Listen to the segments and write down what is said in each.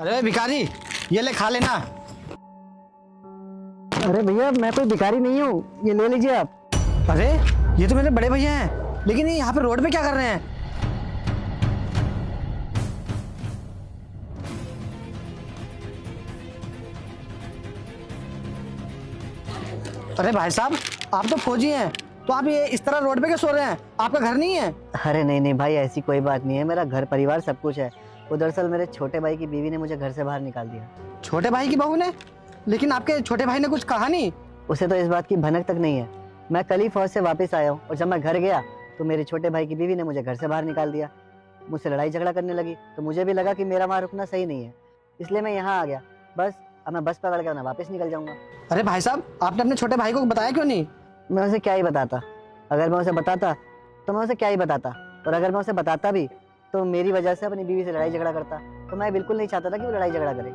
अरे भिखारी, ये ले खा लेना। अरे भैया मैं कोई भिखारी नहीं हूँ, ये ले लीजिए आप। अरे ये तो मेरे बड़े भैया हैं, लेकिन ये यहाँ पे रोड पे क्या कर रहे हैं? अरे भाई साहब, आप तो फौजी हैं, तो आप ये इस तरह रोड पे क्यों सो रहे हैं? आपका घर नहीं है? अरे नहीं नहीं भाई, ऐसी कोई बात नहीं है, मेरा घर परिवार सब कुछ है। वो दरअसल मेरे छोटे भाई की बीवी ने मुझे घर से बाहर निकाल दिया। छोटे भाई की बहू ने? लेकिन आपके छोटे भाई ने कुछ कहा नहीं? उसे तो इस बात की भनक तक नहीं है। मैं कल ही फौज से वापस आया हूँ और जब मैं घर गया तो मेरे छोटे भाई की बीवी ने मुझे घर से बाहर निकाल दिया। मुझसे लड़ाई झगड़ा करने लगी तो मुझे भी लगा कि मेरा वहाँ रुकना सही नहीं है, इसलिए मैं यहाँ आ गया। बस अब मैं बस पकड़ कर ना वापस निकल जाऊँगा। अरे भाई साहब, आपने अपने छोटे भाई को बताया क्यों नहीं? मैं उसे क्या ही बताता, अगर मैं उसे बताता तो मैं उसे क्या ही बताता, और अगर मैं उसे बताता भी तो मेरी वजह से अपनी बीवी से लड़ाई झगड़ा करता। तो मैं बिल्कुल नहीं चाहता था कि वो लड़ाई झगड़ा करे।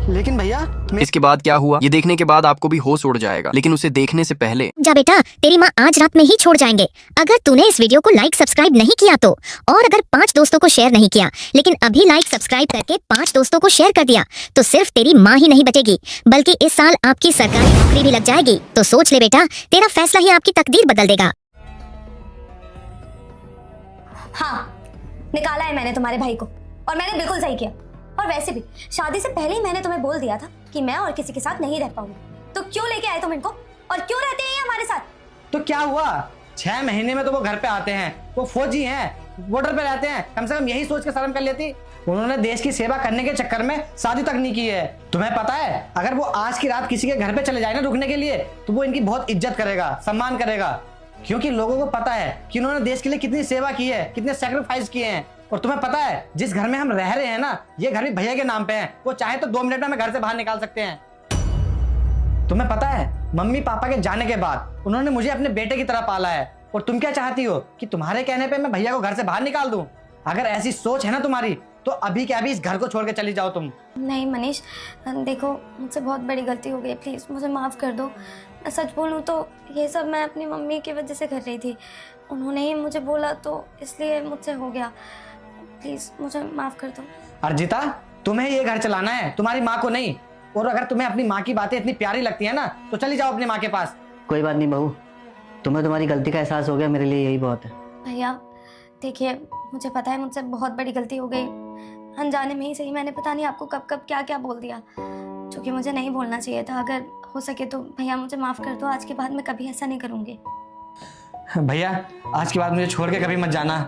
लेकिन भैया इसके बाद क्या हुआ ये देखने के बाद आपको भी होश उड़ जाएगा, लेकिन उसे देखने से पहले जा बेटा, तेरी माँ आज रात में ही छोड़ जाएंगे। अगर तूने इस वीडियो को लाइक सब्सक्राइब नहीं किया तो, और अगर 5 दोस्तों को शेयर नहीं किया, लेकिन अभी लाइक सब्सक्राइब करके 5 दोस्तों को शेयर कर दिया, तो सिर्फ तेरी माँ ही नहीं बचेगी, बल्कि इस साल आपकी सरकारी नौकरी भी लग जाएगी। तो सोच ले बेटा, तेरा फैसला ही आपकी तकदीर बदल देगा। हाँ, निकाला है मैंने तुम्हारे भाई को, और मैंने बिल्कुल सही किया। और वैसे भी शादी से पहले ही मैंने तुम्हें बोल दिया था कि मैं और किसी के साथ नहीं रह पाऊंगी। तो क्यों लेके आए तुम इनको, और क्यों रहते हैं ये हमारे साथ? तो क्या हुआ, 6 महीने में तो वो घर पे आते हैं, वो फौजी हैं, बॉर्डर पे रहते हैं, कम से कम यही सोच के शर्म कर लेती। उन्होंने देश की सेवा करने के चक्कर में शादी तक नहीं की है। तुम्हें पता है, अगर वो आज की रात किसी के घर पे चले जाए ना रुकने के लिए, तो वो इनकी बहुत इज्जत करेगा, सम्मान करेगा, क्योंकि लोगों को पता है कि उन्होंने देश के लिए कितनी सेवा की है, कितने सैक्रिफाइस किए हैं। और तुम्हें पता है, जिस घर में हम रह रहे हैं ना, ये घर भी भैया के नाम पे है। वो चाहे तो 2 मिनट में हमें घर से बाहर निकाल सकते हैं। तुम्हें पता है, मम्मी पापा के जाने के बाद उन्होंने मुझे अपने बेटे की तरह पाला है। और तुम क्या चाहती हो कि तुम्हारे कहने पे मैं भैया को घर से बाहर निकाल दूं? अगर ऐसी सोच है ना तुम्हारी, तो अभी के अभी इस घर को छोड़ के चली जाओ तुम। नहीं मनीष, देखो मुझसे बहुत बड़ी गलती हो गई, प्लीज़ मुझे माफ़ कर दो। मैं सच बोलूँ तो ये सब मैं अपनी मम्मी की वजह से कर रही थी। उन्होंने ही मुझे बोला तो इसलिए मुझसे हो गया। प्लीज़ मुझे माफ़ कर दो। अर्जिता, तुम्हें ये घर चलाना है, तुम्हारी माँ को नहीं। और अगर तुम्हें अपनी माँ की बातें इतनी प्यारी लगती है ना, तो चली जाओ अपनी माँ के पास। कोई बात नहीं बहू, तुम्हें तुम्हारी गलती का एहसास हो गया, मेरे लिए यही बहुत है। भैया देखिए, मुझे पता है मुझसे बहुत बड़ी गलती हो गई, अनजाने में ही सही। मैंने पता नहीं आपको कब कब क्या क्या बोल दिया, जो कि मुझे नहीं बोलना चाहिए था। अगर हो सके तो भैया मुझे माफ़ कर दो, आज के बाद मैं कभी ऐसा नहीं करूँगी। भैया, आज के बाद मुझे छोड़ के कभी मत जाना।